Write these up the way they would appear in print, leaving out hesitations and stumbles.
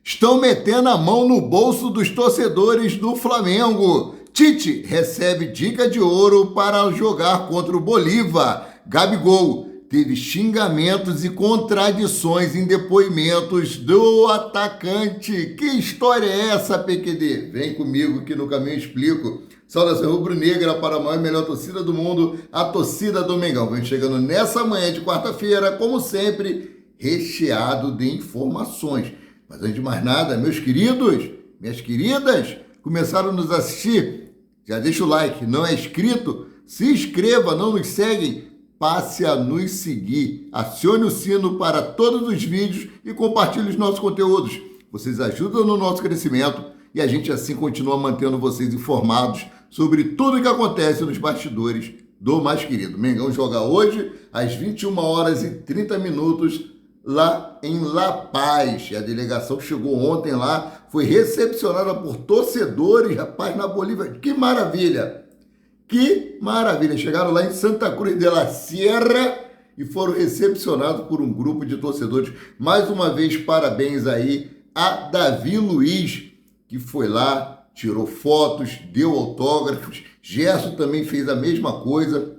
Estão metendo a mão no bolso dos torcedores do Flamengo. Tite recebe dica de ouro para jogar contra o Bolívar. Gabigol teve xingamentos e contradições em depoimentos do atacante. Que história é essa, PQD? Vem comigo que no caminho eu explico. Saudação rubro-negra para a maior e melhor torcida do mundo, a torcida do Mengão. Vem chegando nessa manhã de quarta-feira, como sempre, recheado de informações. Mas antes de mais nada, meus queridos, minhas queridas, começaram a nos assistir? Já deixa o like, não é inscrito? Se inscreva, não nos seguem? Passe a nos seguir. Acione o sino para todos os vídeos e compartilhe os nossos conteúdos. Vocês ajudam no nosso crescimento e a gente assim continua mantendo vocês informados sobre tudo o que acontece nos bastidores do mais querido. Mengão joga hoje às 21h30 lá em La Paz. A delegação chegou ontem lá, foi recepcionada por torcedores, rapaz, na Bolívia. Que maravilha! Que maravilha! Chegaram lá em Santa Cruz de la Sierra e foram recepcionados por um grupo de torcedores. Mais uma vez, parabéns aí a Davi Luiz, que foi lá, tirou fotos, deu autógrafos. Gerson também fez a mesma coisa.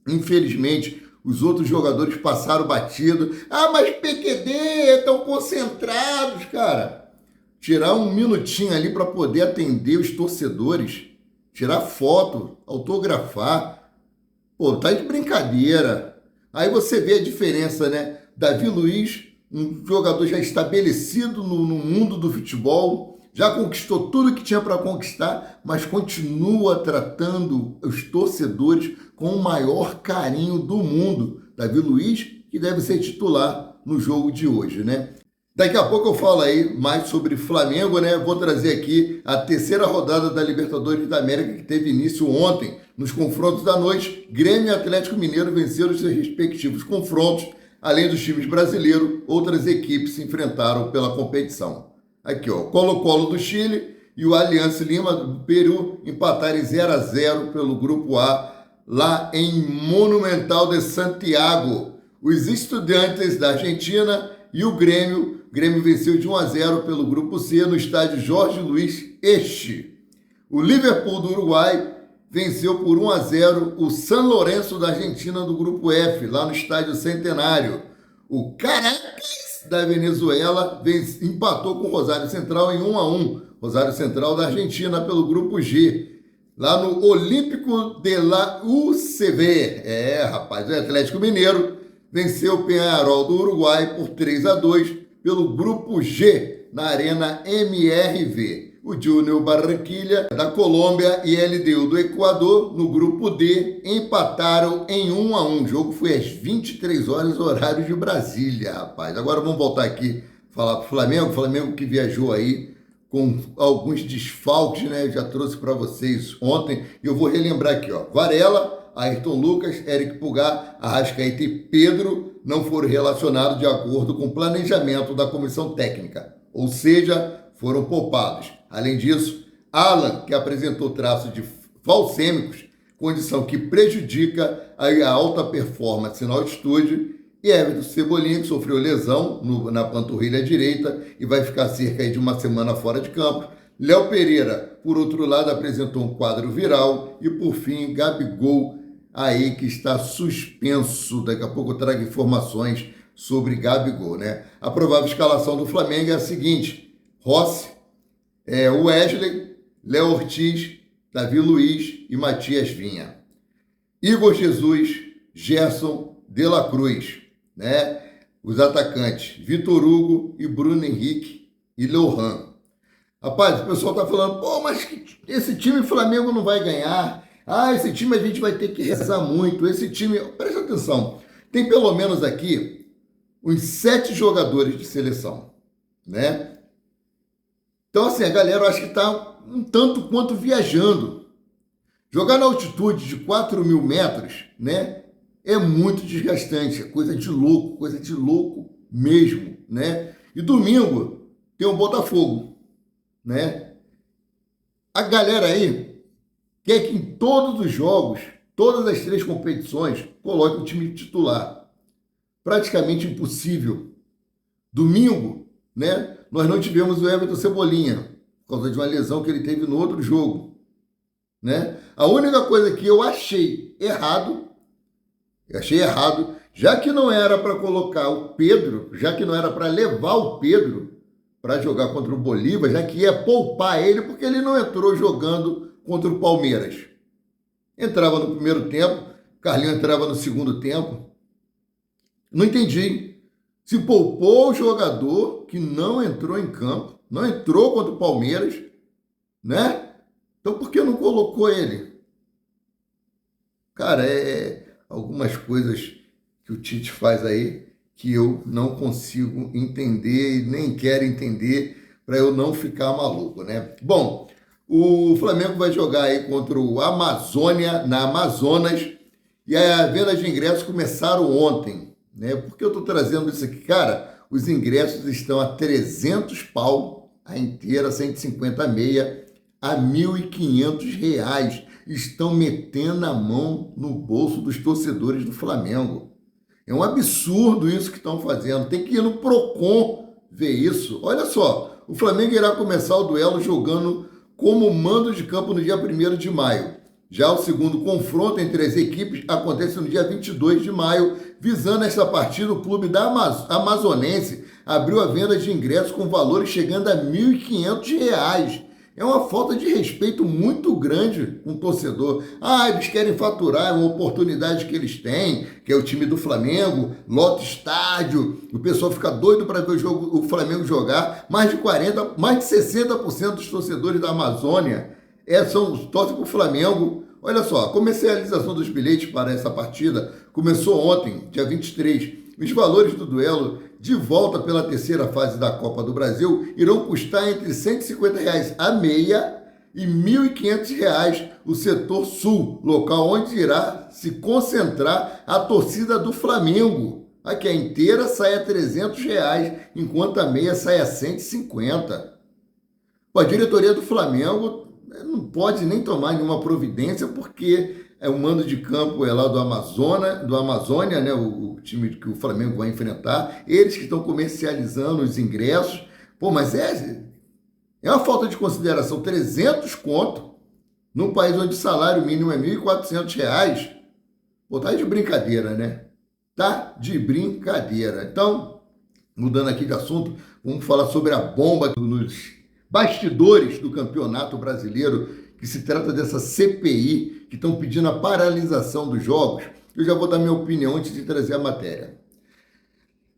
Infelizmente, os outros jogadores passaram batido. Ah, mas PQD, estão concentrados, cara. Tirar um minutinho ali para poder atender os torcedores, tirar foto, autografar. Pô, tá de brincadeira. Aí você vê a diferença, né? Davi Luiz, um jogador já estabelecido no mundo do futebol, já conquistou tudo que tinha para conquistar, mas continua tratando os torcedores com o maior carinho do mundo. Davi Luiz, que deve ser titular no jogo de hoje, né? Daqui a pouco eu falo aí mais sobre Flamengo, né? Vou trazer aqui a terceira rodada da Libertadores da América, que teve início ontem. Nos confrontos da noite, Grêmio e Atlético Mineiro venceram os seus respectivos confrontos. Além dos times brasileiros, outras equipes se enfrentaram pela competição. Aqui, ó, Colo-Colo do Chile e o Aliança Lima do Peru empataram em 0-0 pelo Grupo A, lá em Monumental de Santiago. Os Estudiantes da Argentina e o Grêmio venceu de 1-0 pelo Grupo C no estádio Jorge Luiz Este. O Liverpool do Uruguai venceu por 1-0 o San Lorenzo da Argentina do Grupo F, lá no estádio Centenário. O Caracas da Venezuela empatou com o Rosário Central em 1-1. Rosário Central da Argentina pelo Grupo G, lá no Olímpico de la UCV. Rapaz, o Atlético Mineiro venceu o Peñarol do Uruguai por 3-2 pelo Grupo G, na Arena MRV. O Júnior Barranquilla da Colômbia e LDU do Equador, no Grupo D, empataram em 1-1. O jogo foi às 23 horas, horário de Brasília, rapaz. Agora vamos voltar aqui, falar para o Flamengo. Flamengo que viajou aí com alguns desfalques, né? Já trouxe para vocês ontem. E eu vou relembrar aqui, ó. Varela, Ayrton Lucas, Eric Pulgar, Arrascaeta e Pedro não foram relacionados de acordo com o planejamento da comissão técnica. Ou seja, foram poupados. Além disso, Alan, que apresentou traços de falcêmicos, condição que prejudica a alta performance na altitude, e Everton Cebolinha, que sofreu lesão na panturrilha direita e vai ficar cerca de uma semana fora de campo. Léo Pereira, por outro lado, apresentou um quadro viral. E, por fim, Gabigol, aí que está suspenso. Daqui a pouco eu trago informações sobre Gabigol, né? A provável escalação do Flamengo é a seguinte: Rossi, Wesley, Léo Ortiz, Davi Luiz e Matias Vinha. Igor Jesus, Gerson, De La Cruz, né? Os atacantes, Vitor Hugo e Bruno Henrique e Lohan. Rapaz, o pessoal tá falando, pô, mas esse time Flamengo não vai ganhar. Ah, esse time a gente vai ter que rezar muito. Esse time, presta atenção, tem pelo menos aqui uns 7 jogadores de seleção, né? Então, assim, a galera eu acho que está um tanto quanto viajando. Jogar na altitude de 4.000 metros, né, é muito desgastante, é coisa de louco mesmo, né? E domingo tem o Botafogo, né? A galera aí quer que em todos os jogos, todas as 3 competições, coloque o time titular. Praticamente impossível. Domingo, né? nós não tivemos o Everton Cebolinha, por causa de uma lesão que ele teve no outro jogo, né? A única coisa que eu achei errado, já que não era para colocar o Pedro, já que não era para levar o Pedro para jogar contra o Bolívar, já que ia poupar ele, porque ele não entrou jogando contra o Palmeiras. Entrava no primeiro tempo, Carlinhos entrava no segundo tempo. Não entendi. Se poupou o jogador que não entrou em campo, não entrou contra o Palmeiras, né? Então por que não colocou ele? Cara, algumas coisas que o Tite faz aí que eu não consigo entender e nem quero entender para eu não ficar maluco, né? Bom, o Flamengo vai jogar aí contra o Amazônia, na Amazonas, e a venda de ingressos começaram ontem, né? Por que eu estou trazendo isso aqui? Cara, os ingressos estão a 300 pau, a inteira, 150 a meia, a R$1.500. Estão metendo a mão no bolso dos torcedores do Flamengo. É um absurdo isso que estão fazendo. Tem que ir no Procon ver isso. Olha só, o Flamengo irá começar o duelo jogando como mando de campo no dia 1º de maio. Já o segundo confronto entre as equipes acontece no dia 22 de maio. Visando esta partida, o clube da Amazonense abriu a venda de ingressos com valores chegando a R$1.500. É uma falta de respeito muito grande com o torcedor. Eles querem faturar, é uma oportunidade que eles têm, que é o time do Flamengo, lota estádio, o pessoal fica doido para ver o Flamengo jogar. Mais de 60% dos torcedores da Amazônia torcem para o Flamengo. Olha só, a comercialização dos bilhetes para essa partida começou ontem, dia 23. Os valores do duelo de volta pela terceira fase da Copa do Brasil irão custar entre R$150 a meia e R$1.500 o setor sul, local onde irá se concentrar a torcida do Flamengo. Aqui a inteira sai a R$300, enquanto a meia sai a 150. A diretoria do Flamengo não pode nem tomar nenhuma providência, porque o mando de campo é lá do Amazônia, né? O time que o Flamengo vai enfrentar. Eles que estão comercializando os ingressos. Mas é uma falta de consideração. 300 conto num país onde o salário mínimo é R$1.400. Tá de brincadeira, né? Tá de brincadeira. Então, mudando aqui de assunto, vamos falar sobre a bomba nos bastidores do Campeonato Brasileiro, que se trata dessa CPI, que estão pedindo a paralisação dos jogos. Eu já vou dar minha opinião antes de trazer a matéria.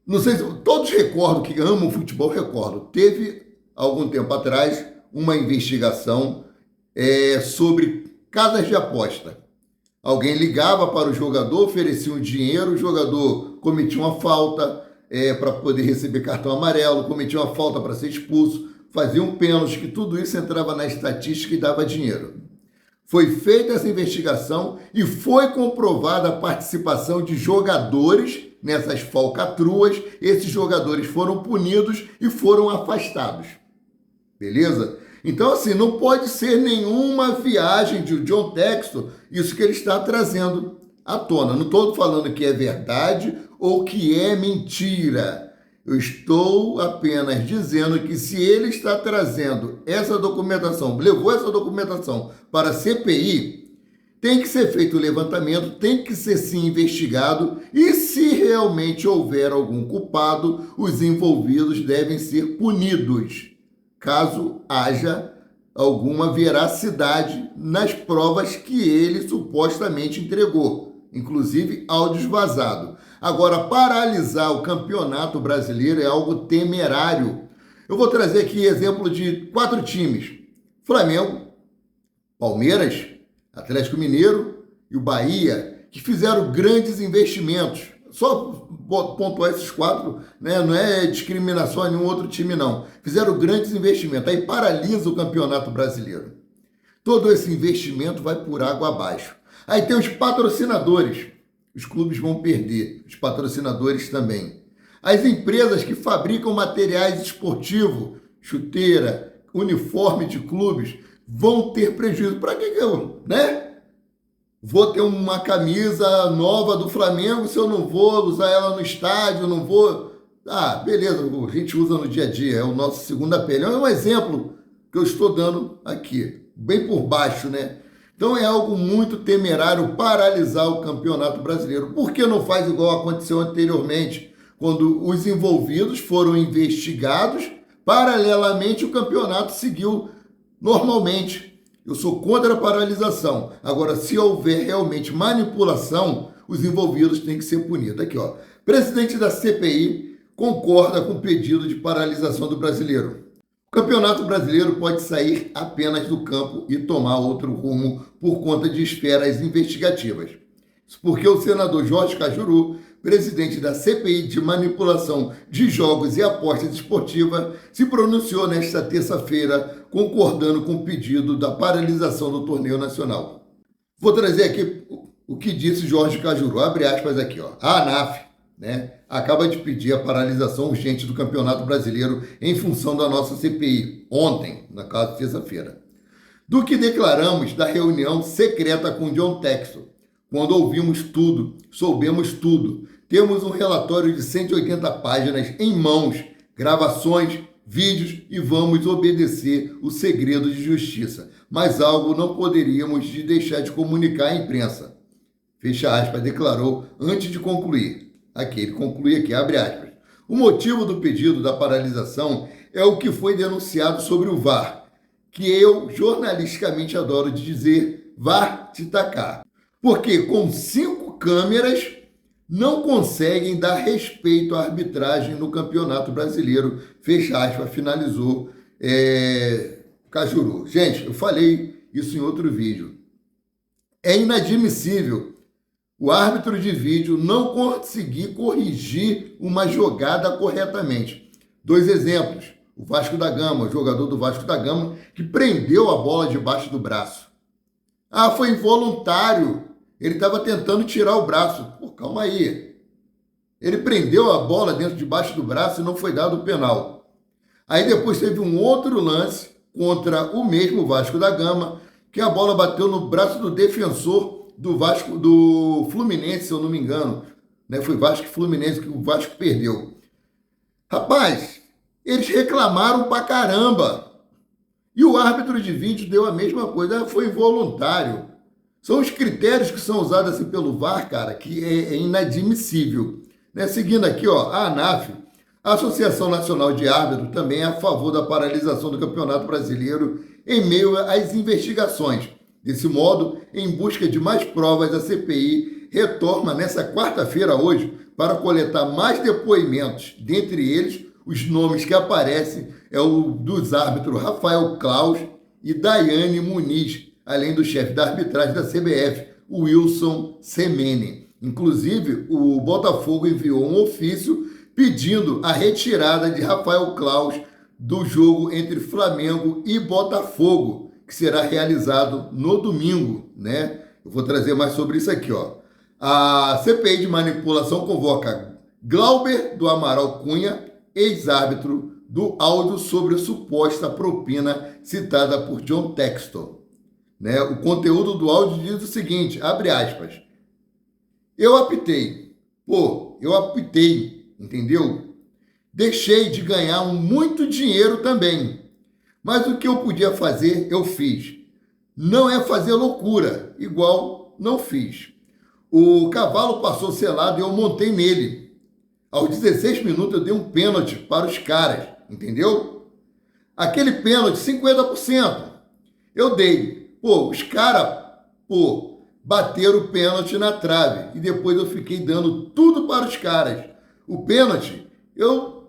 Não sei se todos recordam, que amam o futebol, recordam. Teve, algum tempo atrás, uma investigação sobre casas de aposta. Alguém ligava para o jogador, oferecia um dinheiro, o jogador cometia uma falta para poder receber cartão amarelo, cometia uma falta para ser expulso, fazia um pênalti, que tudo isso entrava na estatística e dava dinheiro. Foi feita essa investigação e foi comprovada a participação de jogadores nessas falcatruas. Esses jogadores foram punidos e foram afastados. Beleza? Então, assim, não pode ser nenhuma viagem de John Textor isso que ele está trazendo à tona. Não estou falando que é verdade ou que é mentira. Eu estou apenas dizendo que se ele está trazendo essa documentação, levou essa documentação para a CPI, tem que ser feito o levantamento, tem que ser sim investigado, e se realmente houver algum culpado, os envolvidos devem ser punidos, caso haja alguma veracidade nas provas que ele supostamente entregou, inclusive áudios vazados. Agora, paralisar o Campeonato Brasileiro é algo temerário. Eu vou trazer aqui exemplo de 4 times: Flamengo, Palmeiras, Atlético Mineiro e o Bahia, que fizeram grandes investimentos. Só pontuar esses 4, né? Não é discriminação a nenhum outro time, não. Fizeram grandes investimentos. Aí paralisa o Campeonato Brasileiro. Todo esse investimento vai por água abaixo. Aí tem os patrocinadores. Os clubes vão perder, os patrocinadores também. As empresas que fabricam materiais esportivos, chuteira, uniforme de clubes, vão ter prejuízo. Para que eu, né? Vou ter uma camisa nova do Flamengo se eu não vou usar ela no estádio, não vou... Ah, beleza, a gente usa no dia a dia, é o nosso segunda pele. É um exemplo que eu estou dando aqui, bem por baixo, né? Então é algo muito temerário paralisar o Campeonato Brasileiro. Por que não faz igual aconteceu anteriormente, quando os envolvidos foram investigados, paralelamente o campeonato seguiu normalmente? Eu sou contra a paralisação. Agora, se houver realmente manipulação, os envolvidos têm que ser punidos. Aqui, ó. Presidente da CPI concorda com o pedido de paralisação do brasileiro. O Campeonato Brasileiro pode sair apenas do campo e tomar outro rumo por conta de esferas investigativas. Isso porque o senador Jorge Cajuru, presidente da CPI de manipulação de jogos e apostas esportivas, se pronunciou nesta terça-feira concordando com o pedido da paralisação do torneio nacional. Vou trazer aqui o que disse Jorge Cajuru, abre aspas aqui, ó. A ANAF, né, acaba de pedir a paralisação urgente do Campeonato Brasileiro em função da nossa CPI, ontem, na caso de terça-feira. Do que declaramos da reunião secreta com John Textor. Quando ouvimos tudo, soubemos tudo. Temos um relatório de 180 páginas em mãos, gravações, vídeos e vamos obedecer o segredo de justiça. Mas algo não poderíamos deixar de comunicar à imprensa. Fecha aspas, declarou antes de concluir. Aqui, ele conclui aqui, abre aspas. O motivo do pedido da paralisação é o que foi denunciado sobre o VAR, que eu jornalisticamente adoro de dizer VAR Titacar. Porque com 5 câmeras não conseguem dar respeito à arbitragem no Campeonato Brasileiro. Fecha aspas, finalizou Cajuru. Gente, eu falei isso em outro vídeo. É inadmissível o árbitro de vídeo não conseguir corrigir uma jogada corretamente. 2 exemplos. O Vasco da Gama, o jogador do Vasco da Gama, que prendeu a bola debaixo do braço. Ah, foi involuntário. Ele estava tentando tirar o braço. Pô, calma aí. Ele prendeu a bola dentro debaixo do braço e não foi dado o penal. Aí depois teve um outro lance contra o mesmo Vasco da Gama, que a bola bateu no braço do defensor do Vasco, do Fluminense, se eu não me engano. Né? Foi Vasco e Fluminense que o Vasco perdeu. Rapaz, eles reclamaram pra caramba. E o árbitro de vídeo deu a mesma coisa, foi involuntário. São os critérios que são usados assim pelo VAR, cara, que é inadmissível. Né? Seguindo aqui, ó, a ANAF, a Associação Nacional de Árbitros, também é a favor da paralisação do Campeonato Brasileiro em meio às investigações. Desse modo, em busca de mais provas, a CPI retorna nessa quarta-feira hoje para coletar mais depoimentos. Dentre eles, os nomes que aparecem é o dos árbitros Rafael Claus e Daiane Muniz, além do chefe da arbitragem da CBF, Wilson Semene. Inclusive, o Botafogo enviou um ofício pedindo a retirada de Rafael Claus do jogo entre Flamengo e Botafogo, que será realizado no domingo, né? Eu vou trazer mais sobre isso aqui, ó. A CPI de manipulação convoca Glauber do Amaral Cunha, ex-árbitro, do áudio sobre a suposta propina citada por John Textor. Né? O conteúdo do áudio diz o seguinte, abre aspas. Eu apitei, entendeu? Deixei de ganhar muito dinheiro também. Mas o que eu podia fazer, eu fiz. Não é fazer loucura, igual não fiz. O cavalo passou selado e eu montei nele. Aos 16 minutos eu dei um pênalti para os caras, entendeu? Aquele pênalti, 50%, eu dei. Os caras, bateram o pênalti na trave. E depois eu fiquei dando tudo para os caras. O pênalti, eu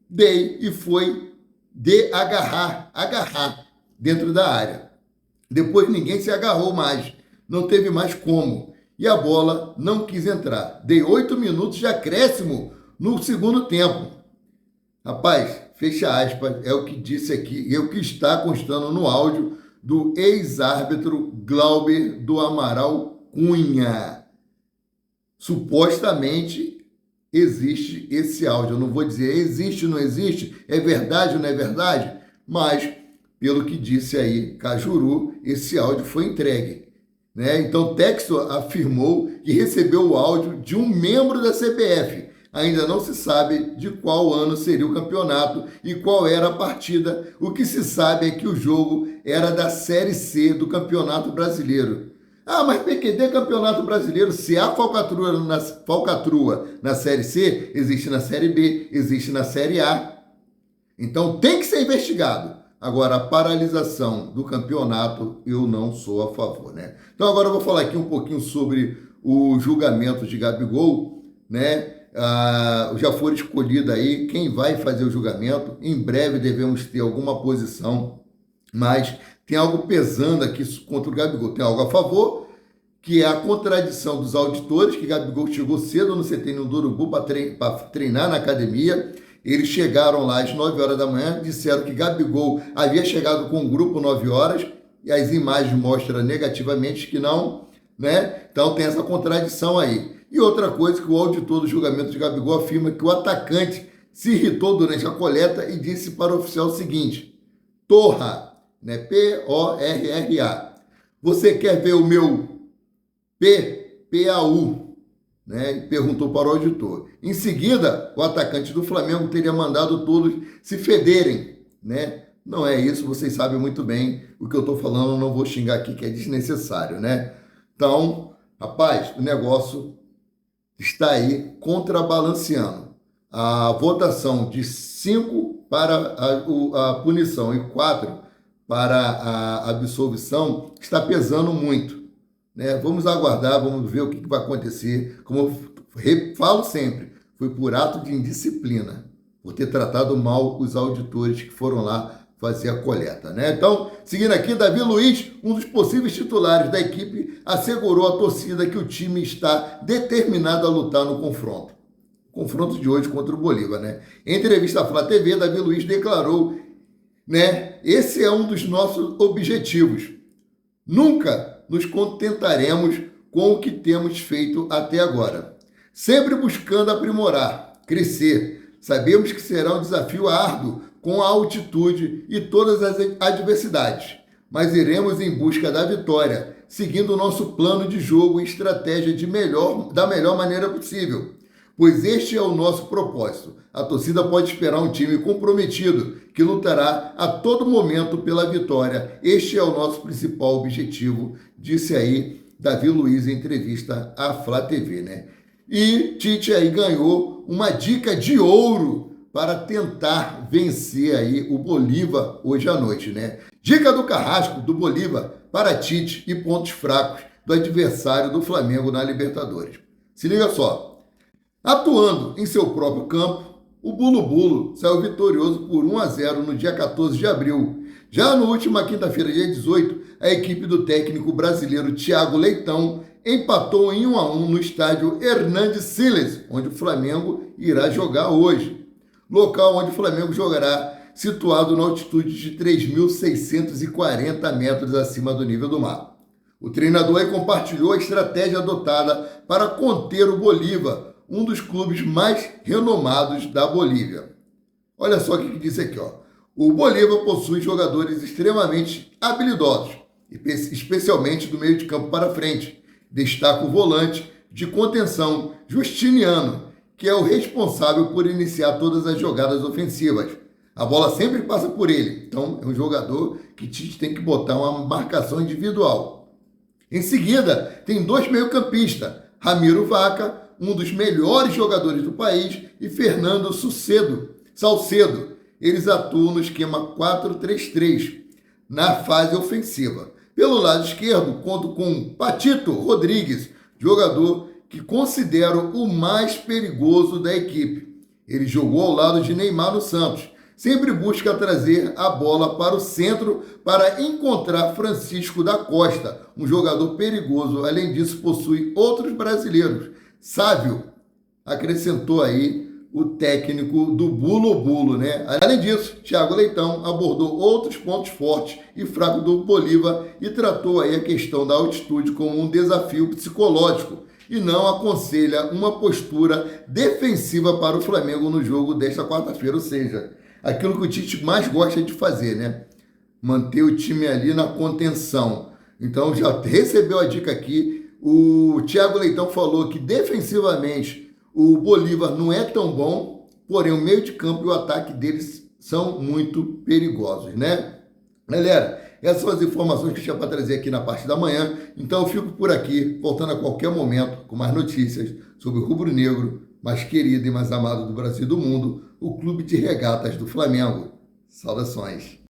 dei e foi de agarrar dentro da área. Depois ninguém se agarrou mais, não teve mais como. E a bola não quis entrar. Dei 8 minutos de acréscimo no segundo tempo. Rapaz, fecha aspas, é o que disse aqui, é o que está constando no áudio do ex-árbitro Glauber do Amaral Cunha. Supostamente existe esse áudio. Eu não vou dizer existe ou não existe, é verdade ou não é verdade, mas, pelo que disse aí Cajuru, esse áudio foi entregue. Né? Então, Textor afirmou que recebeu o áudio de um membro da CBF, Ainda não se sabe de qual ano seria o campeonato e qual era a partida. O que se sabe é que o jogo era da Série C do Campeonato Brasileiro. Ah, mas PQD é Campeonato Brasileiro. Se há falcatrua na Série C, existe na Série B, existe na Série A. Então tem que ser investigado. Agora, a paralisação do campeonato, eu não sou a favor, né? Então agora eu vou falar aqui um pouquinho sobre o julgamento de Gabigol, né? Já foi escolhido aí quem vai fazer o julgamento. Em breve devemos ter alguma posição, mas tem algo pesando aqui contra o Gabigol. Tem algo a favor, que é a contradição dos auditores, que Gabigol chegou cedo no CT do Urubu para treinar na academia. Eles chegaram lá às 9 horas da manhã, disseram que Gabigol havia chegado com o grupo 9 horas, e as imagens mostram negativamente que não, né? Então tem essa contradição aí. E outra coisa que o auditor do julgamento de Gabigol afirma que o atacante se irritou durante a coleta e disse para o oficial o seguinte: Porra, né? P-O-R-R-A. Você quer ver o meu P-A-U? Né? E perguntou para o auditor. Em seguida, o atacante do Flamengo teria mandado todos se federem, né? Não é isso, vocês sabem muito bem o que eu estou falando, eu não vou xingar aqui que é desnecessário, né? Então, rapaz, o negócio está aí contrabalanceando. A votação de 5 para a punição e 4 para a absolvição está pesando muito. Né? Vamos aguardar, vamos ver o que vai acontecer. Como eu falo sempre, foi por ato de indisciplina, por ter tratado mal os auditores que foram lá fazer a coleta. Né? Então, seguindo aqui, Davi Luiz, um dos possíveis titulares da equipe, assegurou à torcida que o time está determinado a lutar no confronto. Confronto de hoje contra o Bolívar. Né? Em entrevista à Flá TV, Davi Luiz declarou, né, esse é um dos nossos objetivos. Nunca nos contentaremos com o que temos feito até agora. Sempre buscando aprimorar, crescer. Sabemos que será um desafio árduo com a altitude e todas as adversidades, mas iremos em busca da vitória, seguindo o nosso plano de jogo e estratégia da melhor maneira possível, pois este é o nosso propósito. A torcida pode esperar um time comprometido, que lutará a todo momento pela vitória. Este é o nosso principal objetivo, disse aí Davi Luiz em entrevista à Flá TV, né? E Tite aí ganhou uma dica de ouro para tentar vencer aí o Bolívar hoje à noite, né? Dica do Carrasco, do Bolívar, para Tite e pontos fracos do adversário do Flamengo na Libertadores. Se liga só. Atuando em seu próprio campo, o Bulo saiu vitorioso por 1-0 no dia 14 de abril. Já na última quinta-feira, dia 18, a equipe do técnico brasileiro Thiago Leitão empatou em 1-1 no estádio Hernandes Siles, onde o Flamengo irá jogar hoje. Local onde o Flamengo jogará, situado na altitude de 3.640 metros acima do nível do mar. O treinador aí compartilhou a estratégia adotada para conter o Bolívar, um dos clubes mais renomados da Bolívia. Olha só o que diz aqui, ó. O Bolívar possui jogadores extremamente habilidosos, especialmente do meio de campo para frente. Destaca o volante de contenção, Justiniano, que é o responsável por iniciar todas as jogadas ofensivas. A bola sempre passa por ele, então é um jogador que tem que botar uma marcação individual. Em seguida, tem 2 meio-campistas, Ramiro Vaca, um dos melhores jogadores do país, e Fernando Salcedo. Eles atuam no esquema 4-3-3, na fase ofensiva. Pelo lado esquerdo, conto com Patito Rodrigues, jogador que considero o mais perigoso da equipe. Ele jogou ao lado de Neymar no Santos. Sempre busca trazer a bola para o centro para encontrar Francisco da Costa, um jogador perigoso. Além disso, possui outros brasileiros. Sávio, acrescentou aí o técnico do Bulo, né? Além disso, Thiago Leitão abordou outros pontos fortes e fracos do Bolívar e tratou aí a questão da altitude como um desafio psicológico e não aconselha uma postura defensiva para o Flamengo no jogo desta quarta-feira, ou seja, aquilo que o Tite mais gosta de fazer, né? Manter o time ali na contenção. Então já recebeu a dica aqui. O Thiago Leitão falou que defensivamente O Bolívar não é tão bom, porém o meio de campo e o ataque deles são muito perigosos, né? Galera, essas são as informações que eu tinha para trazer aqui na parte da manhã. Então eu fico por aqui, voltando a qualquer momento com mais notícias sobre o rubro-negro, mais querido e mais amado do Brasil e do mundo, o Clube de Regatas do Flamengo. Saudações!